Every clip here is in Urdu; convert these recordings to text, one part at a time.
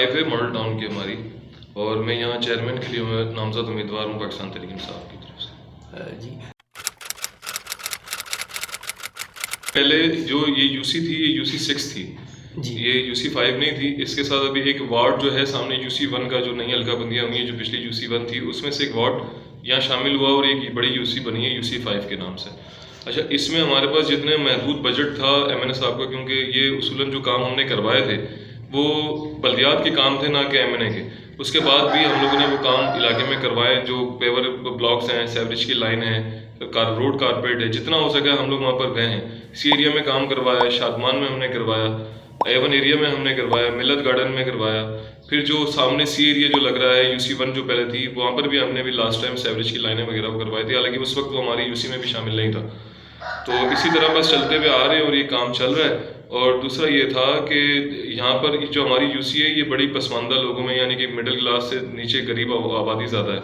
5 ہے ماڈل ٹاؤن کی ہماری، اور میں یہاں چیئرمین کے لیے نامزد امیدوار ہوں پاکستان تحریک انصاف کی طرف سے۔ جی پہلے جو یہ یو سی تھی یہ یو سی 6 تھی جی، یہ یو سی 5 نہیں تھی۔ اس کے ساتھ ابھی ایک وارڈ جو ہے سامنے یو سی 1 کا جو نئی حلقہ بندیاں ہوئی ہیں جو پچھلی یو سی 1 تھی اس میں سے ایک وارڈ یہاں شامل ہوا اور ایک بڑی یو سی بنی ہے یو سی 5 کے نام سے۔ اچھا، اس میں ہمارے پاس جتنے محدود بجٹ تھا ایم این اے صاحب کا، کیونکہ یہ اصولاً جو کام ہم نے کروائے تھے وہ بلدیات کے کام تھے نہ کہ ایم این اے کے، اس کے بعد بھی ہم لوگوں نے وہ کام علاقے میں کروائے، جو پیور بلاکس ہیں، سیوریج کی لائن ہے، روڈ کارپیٹ ہے، جتنا ہو سکا ہم لوگ وہاں پر گئے ہیں۔ اسی ایریا میں کام کروایا، شادمان میں ہم نے کروایا، ایون ایریا میں ہم نے کروایا، ملت گارڈن میں کروایا، پھر جو سامنے سی ایریا جو لگ رہا ہے یو سی 1 جو پہلے تھی وہاں پر بھی ہم نے بھی لاسٹ ٹائم سیوریج کی لائنیں وغیرہ وہ کروائی تھی، حالانکہ اس وقت وہ ہماری یو سی میں بھی شامل نہیں تھا۔ تو اسی طرح بس چلتے ہوئے آ رہے ہیں اور یہ کام چل رہا ہے۔ اور دوسرا یہ تھا کہ یہاں پر جو ہماری یو سی ہے یہ بڑی پسماندہ لوگوں میں، یعنی کہ مڈل کلاس سے نیچے غریب آبادی زیادہ ہے،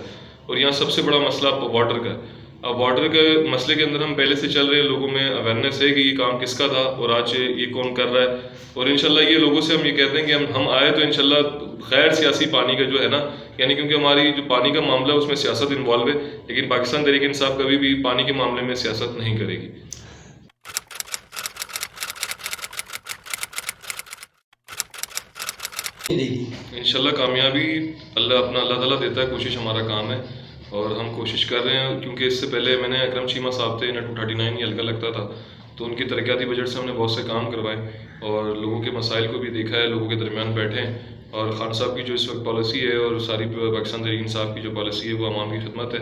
اور یہاں سب سے بڑا مسئلہ واٹر کا ہے۔ اب واٹر کے مسئلے کے اندر ہم پہلے سے چل رہے ہیں، لوگوں میں اویئرنیس ہے کہ یہ کام کس کا تھا اور آج یہ کون کر رہا ہے، اور انشاءاللہ یہ لوگوں سے ہم یہ کہتے ہیں کہ ہم آئے تو انشاءاللہ غیر سیاسی پانی کا جو ہے نا، یعنی کیونکہ ہماری جو پانی کا معاملہ ہے اس میں سیاست انوالو ہے، لیکن پاکستان تحریک انصاف کبھی بھی پانی کے معاملے میں سیاست نہیں کرے گی۔ انشاءاللہ کامیابی اللہ تعالیٰ دیتا ہے، کوشش ہمارا کام ہے اور ہم کوشش کر رہے ہیں، کیونکہ اس سے پہلے میں نے اکرم چیمہ صاحب تھے، 239 یہ حلقہ لگتا تھا، تو ان کی ترقیاتی بجٹ سے ہم نے بہت سے کام کروائے اور لوگوں کے مسائل کو بھی دیکھا ہے، لوگوں کے درمیان بیٹھے ہیں، اور خان صاحب کی جو اس وقت پالیسی ہے اور ساری پاکستان تحریک انصاف کی جو پالیسی ہے وہ عوام کی خدمت ہے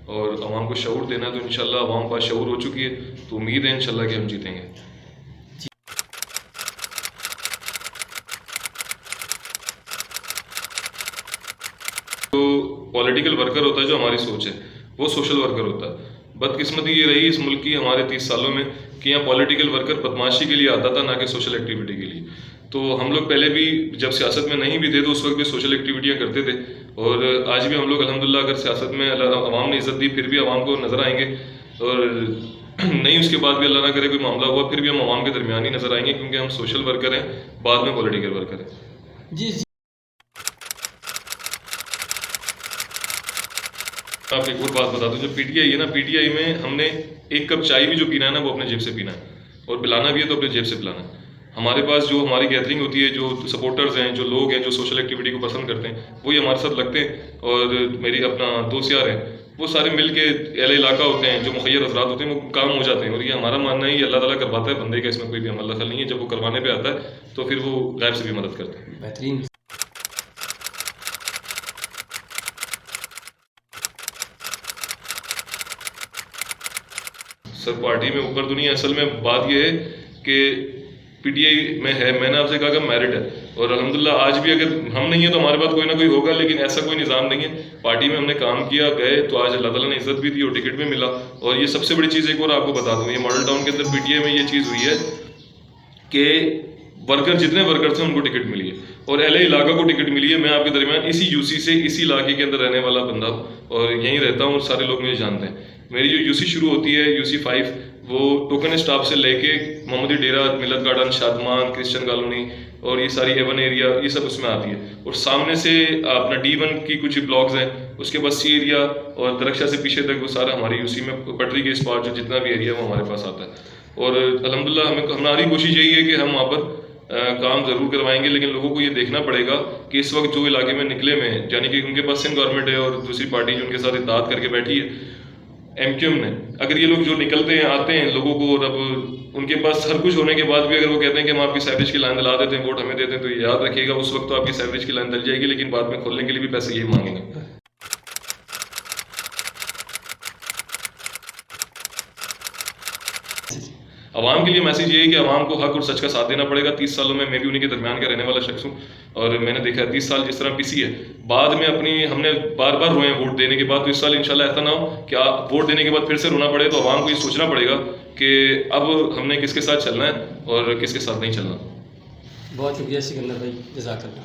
اور عوام کو شعور دینا ہے، تو انشاءاللہ عوام با شعور ہو چکی ہے، تو امید ہے انشاءاللہ کہ ہم جیتیں گے۔ جو پولیٹیکل ورکر ہوتا ہے، جو ہماری سوچ ہے وہ سوشل ورکر ہوتا ہے۔ بدقسمتی یہ رہی اس ملک کی ہمارے 30 سالوں میں کہ یہاں پولیٹیکل ورکر بدماشی کے لیے آتا تھا، نہ کہ سوشل ایکٹیویٹی کے لیے۔ تو ہم لوگ پہلے بھی جب سیاست میں نہیں بھی تھے تو اس وقت بھی سوشل ایکٹیویٹیاں کرتے تھے، اور آج بھی ہم لوگ الحمدللہ اگر سیاست میں عوام نے عزت دی پھر بھی عوام کو نظر آئیں گے، اور نہیں اس کے بعد بھی اللہ نہ کرے کوئی معاملہ ہوا پھر بھی ہم عوام کے درمیان ہی نظر آئیں گے، کیونکہ ہم سوشل ورکر ہیں، بعد میں پولیٹیکل ورکر ہیں۔ جی آپ ایک اور بات بتا دوں، جو پی ٹی آئی ہے نا، پی ٹی آئی میں ہم نے ایک کپ چائے بھی جو پینا ہے نا وہ اپنے جیب سے پینا ہے، اور پلانا بھی ہے تو اپنے جیب سے پلانا ہے۔ ہمارے پاس جو ہماری گیدرنگ ہوتی ہے، جو سپورٹرز ہیں، جو لوگ ہیں جو سوشل ایکٹیویٹی کو پسند کرتے ہیں، وہی ہمارے ساتھ لگتے ہیں، اور میری اپنا دوست یار ہیں وہ سارے مل کے اہل علاقہ ہوتے ہیں، جو مخیر حضرات ہوتے ہیں وہ کام ہو جاتے ہیں، اور یہ ہمارا ماننا ہے یہ اللہ تعالیٰ کرواتا ہے، بندے کا اس میں کوئی بھی عمل دخل نہیں ہے۔ جب وہ کروانے پہ آتا ہے تو پھر وہ غیب سے بھی مدد کرتا ہے۔ بہترین۔ سر پارٹی میں اوپر تو نہیں ہے، اصل میں بات یہ ہے کہ پی ٹی آئی میں ہے، میں نے آپ سے کہا کہ میرٹ ہے، اور الحمدللہ آج بھی اگر ہم نہیں ہیں تو ہمارے پاس کوئی نہ کوئی ہوگا، لیکن ایسا کوئی نظام نہیں ہے۔ پارٹی میں ہم نے کام کیا، گئے تو آج اللہ تعالیٰ نے عزت بھی دی اور ٹکٹ بھی ملا۔ اور یہ سب سے بڑی چیز ایک اور آپ کو بتا دوں، یہ ماڈل ٹاؤن کے اندر پی ٹی آئی میں یہ چیز ہوئی ہے کہ ورکر جتنے ورکر تھے ان کو ٹکٹ ملی ہے، اور اہل علاقہ کو ٹکٹ ملی ہے۔ میں آپ کے درمیان اسی یو سی سے، اسی علاقے کے اندر رہنے والا بندہ ہوں اور یہیں رہتا ہوں، اور سارے لوگ مجھے جانتے ہیں۔ میری جو یو سی شروع ہوتی ہے یو سی 5 وہ ٹوکن اسٹاپ سے لے کے محمدی ڈیرہ، ملت گارڈن، شادمان، کرسچن کالونی اور یہ ساری ایون ایریا یہ سب اس میں آتی ہے، اور سامنے سے اپنا D1 کی کچھ بلاکس ہیں، اس کے بعد سی ایریا اور درخشہ سے پیچھے تک وہ سارا ہماری یو سی میں پٹری کے اس پار جو جتنا بھی ایریا وہ ہمارے پاس آتا ہے۔ اور الحمدللہ ہماری کوشش یہی ہے کہ ہم وہاں پر کام ضرور کروائیں گے، لیکن لوگوں کو یہ دیکھنا پڑے گا کہ اس وقت جو علاقے میں نکلے ہوئے ہیں، یعنی کہ ان کے پاس سندھ گورنمنٹ ہے اور دوسری پارٹی جو ان کے ساتھ اتحاد کر کے بیٹھی ہے ایم کیو ایم نے، اگر یہ لوگ جو نکلتے ہیں آتے ہیں لوگوں کو، اور اب ان کے پاس ہر کچھ ہونے کے بعد بھی اگر وہ کہتے ہیں کہ ہم آپ کی سیوریج کی لائن دلا دیتے ہیں، ووٹ ہمیں دیتے ہیں، تو یہ یاد رکھیے گا اس وقت تو آپ کی سیوریج کی لائن دل جائے گی، لیکن بعد میں کھولنے کے لیے بھی پیسے یہی مانگیں گے۔ عوام کے لیے میسیج یہ ہے کہ عوام کو حق اور سچ کا ساتھ دینا پڑے گا۔ 30 سالوں میں بھی انہیں کے درمیان کا رہنے والا شخص ہوں، اور میں نے دیکھا ہے 30 سال جس طرح پسی ہے، بعد میں ہم نے بار بار روئے ہیں ووٹ دینے کے بعد، تو اس سال انشاءاللہ ایسا نہ ہو کہ ووٹ دینے کے بعد پھر سے رونا پڑے۔ تو عوام کو یہ سوچنا پڑے گا کہ اب ہم نے کس کے ساتھ چلنا ہے اور کس کے ساتھ نہیں چلنا۔ بہت شکریہ سکندر بھائی، جزاک اللہ۔